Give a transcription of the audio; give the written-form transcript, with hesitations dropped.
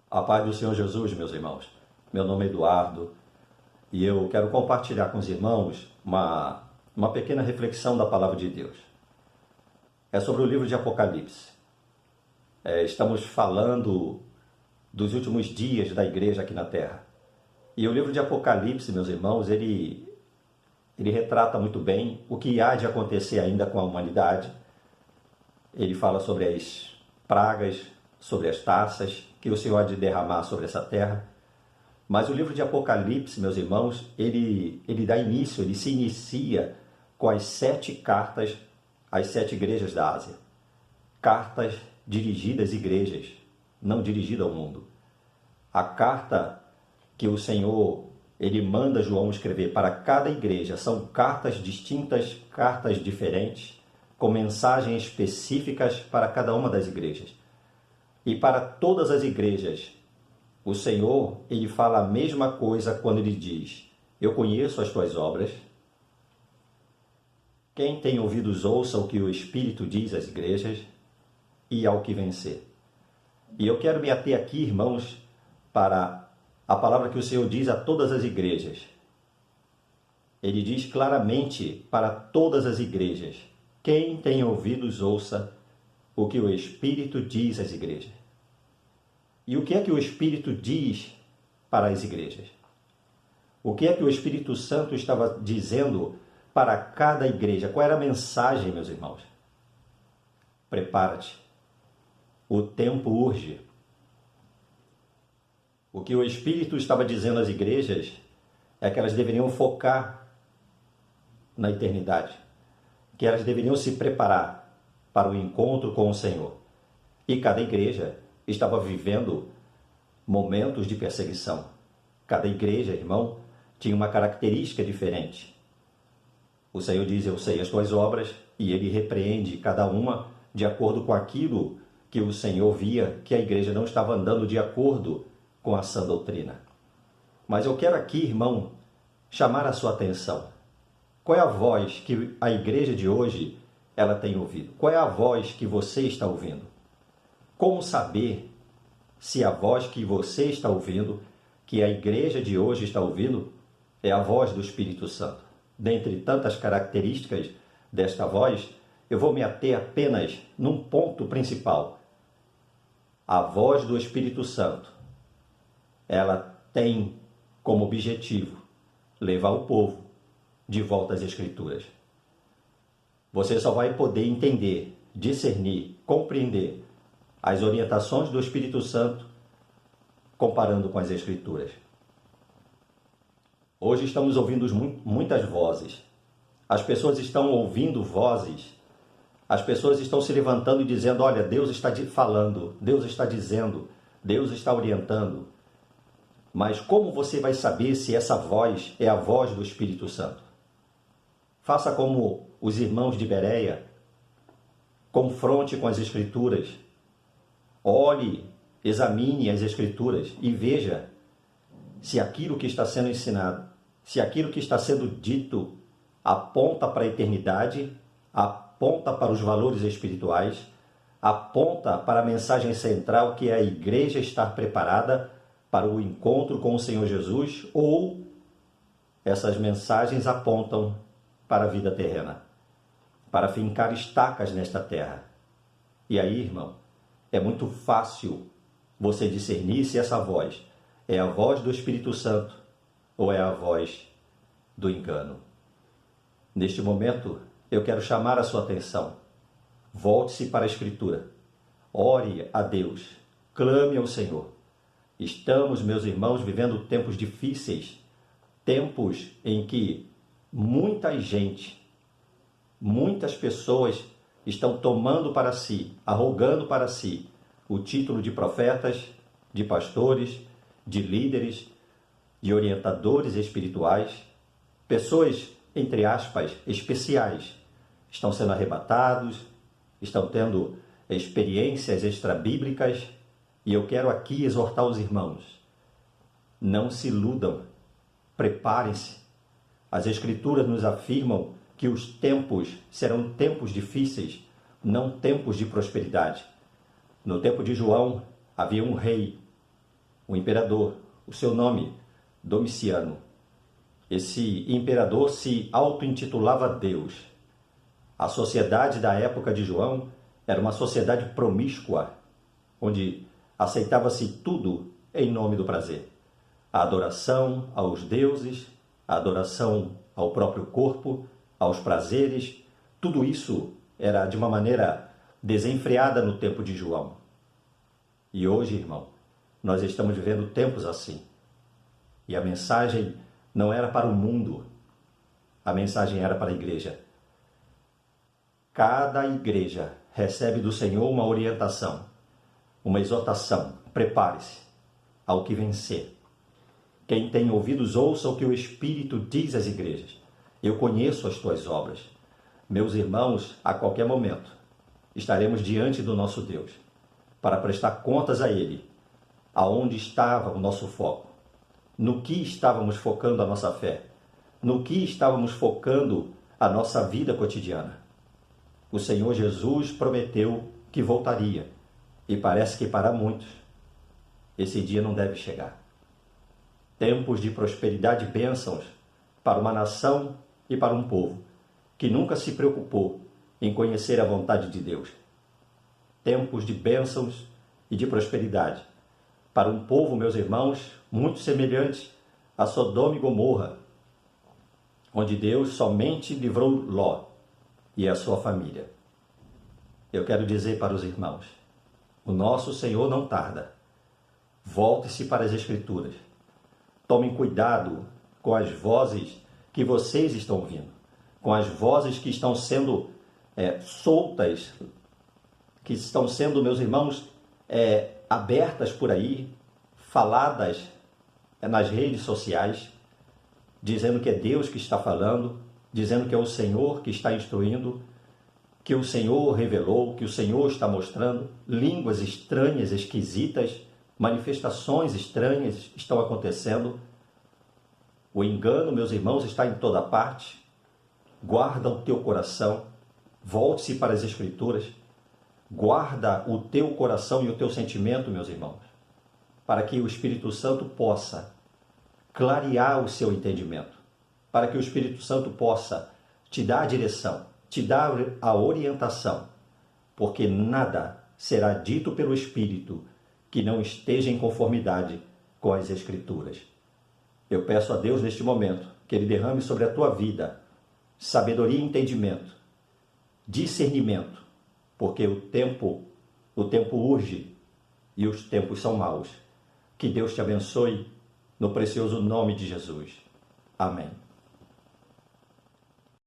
A paz do Senhor Jesus, meus irmãos. Meu nome é Eduardo e eu quero compartilhar com os irmãos uma pequena reflexão da Palavra de Deus. É sobre o livro de Apocalipse. Estamos falando dos últimos dias da igreja aqui na Terra. E o livro de Apocalipse, meus irmãos, ele retrata muito bem o que há de acontecer ainda com a humanidade. Ele fala sobre as pragas, sobre as taças que o Senhor há de derramar sobre essa terra. Mas o livro de Apocalipse, meus irmãos, ele se inicia com as 7 cartas às 7 igrejas da Ásia. Cartas dirigidas às igrejas, não dirigidas ao mundo. A carta que o Senhor ele manda João escrever para cada igreja são cartas distintas, cartas diferentes, com mensagens específicas para cada uma das igrejas. E para todas as igrejas, o Senhor, ele fala a mesma coisa quando ele diz: eu conheço as tuas obras. Quem tem ouvidos ouça o que o Espírito diz às igrejas e ao que vencer. E eu quero me ater aqui, irmãos, para a palavra que o Senhor diz a todas as igrejas. Ele diz claramente para todas as igrejas: quem tem ouvidos ouça o que o Espírito diz às igrejas. E o que é que o Espírito diz para as igrejas? O que é que o Espírito Santo estava dizendo para cada igreja? Qual era a mensagem, meus irmãos? Prepara-te. O tempo urge. O que o Espírito estava dizendo às igrejas é que elas deveriam focar na eternidade, que elas deveriam se preparar para o encontro com o Senhor. E cada igreja estava vivendo momentos de perseguição. Cada igreja, irmão, tinha uma característica diferente. O Senhor diz: eu sei as tuas obras, e ele repreende cada uma de acordo com aquilo que o Senhor via que a igreja não estava andando de acordo com a sã doutrina. Mas eu quero aqui, irmão, chamar a sua atenção. Qual é a voz que a igreja de hoje ela tem ouvido? Qual é a voz que você está ouvindo? Como saber se a voz que você está ouvindo, que a igreja de hoje está ouvindo, é a voz do Espírito Santo? Dentre tantas características desta voz, eu vou me ater apenas num ponto principal. A voz do Espírito Santo, ela tem como objetivo levar o povo de volta às Escrituras. Você só vai poder entender, discernir, compreender as orientações do Espírito Santo comparando com as Escrituras. Hoje estamos ouvindo muitas vozes. As pessoas estão ouvindo vozes. As pessoas estão se levantando e dizendo: olha, Deus está falando, Deus está dizendo, Deus está orientando. Mas como você vai saber se essa voz é a voz do Espírito Santo? Faça como os irmãos de Bereia. Confronte com as Escrituras. Olhe, examine as Escrituras e veja se aquilo que está sendo ensinado, se aquilo que está sendo dito aponta para a eternidade, aponta para os valores espirituais, aponta para a mensagem central que é a igreja estar preparada para o encontro com o Senhor Jesus, ou essas mensagens apontam para a vida terrena, para fincar estacas nesta terra. E aí, irmão, é muito fácil você discernir se essa voz é a voz do Espírito Santo ou é a voz do engano. Neste momento, eu quero chamar a sua atenção. Volte-se para a Escritura. Ore a Deus. Clame ao Senhor. Estamos, meus irmãos, vivendo tempos difíceis. Tempos em que muita gente, muitas pessoas estão tomando para si, arrogando para si o título de profetas, de pastores, de líderes, de orientadores espirituais. Pessoas, entre aspas, especiais, estão sendo arrebatados, estão tendo experiências extrabíblicas, e eu quero aqui exortar os irmãos: não se iludam, preparem-se. As Escrituras nos afirmam que os tempos serão tempos difíceis, não tempos de prosperidade. No tempo de João havia um rei o imperador, o seu nome, Domiciano. Esse imperador se auto-intitulava Deus. A sociedade da época de João era uma sociedade promíscua, onde aceitava-se tudo em nome do prazer. A adoração aos deuses, a adoração ao próprio corpo, aos prazeres, tudo isso era de uma maneira desenfreada no tempo de João. E hoje, irmão, nós estamos vivendo tempos assim. E a mensagem não era para o mundo, a mensagem era para a igreja. Cada igreja recebe do Senhor uma orientação, uma exortação. Prepare-se ao que vencer. Quem tem ouvidos, ouça o que o Espírito diz às igrejas. Eu conheço as tuas obras. Meus irmãos, a qualquer momento, estaremos diante do nosso Deus, para prestar contas a Ele, aonde estava o nosso foco, no que estávamos focando a nossa fé, no que estávamos focando a nossa vida cotidiana. O Senhor Jesus prometeu que voltaria, e parece que para muitos, esse dia não deve chegar. Tempos de prosperidade e bênçãos para uma nação e para um povo que nunca se preocupou em conhecer a vontade de Deus. Tempos de bênçãos e de prosperidade para um povo, meus irmãos, muito semelhante a Sodoma e Gomorra, onde Deus somente livrou Ló e a sua família. Eu quero dizer para os irmãos, o nosso Senhor não tarda. Volte-se para as Escrituras. Tomem cuidado com as vozes que vocês estão ouvindo, com as vozes que estão sendo soltas, que estão sendo, meus irmãos, abertas por aí, faladas nas redes sociais, dizendo que é Deus que está falando, dizendo que é o Senhor que está instruindo, que o Senhor revelou, que o Senhor está mostrando, línguas estranhas, esquisitas, manifestações estranhas estão acontecendo. O engano, meus irmãos, está em toda parte. Guarda o teu coração, volte-se para as Escrituras, guarda o teu coração e o teu sentimento, meus irmãos, para que o Espírito Santo possa clarear o seu entendimento, para que o Espírito Santo possa te dar a direção, te dar a orientação, porque nada será dito pelo Espírito que não esteja em conformidade com as Escrituras. Eu peço a Deus neste momento que Ele derrame sobre a tua vida sabedoria e entendimento, discernimento, porque o tempo urge e os tempos são maus. Que Deus te abençoe no precioso nome de Jesus. Amém.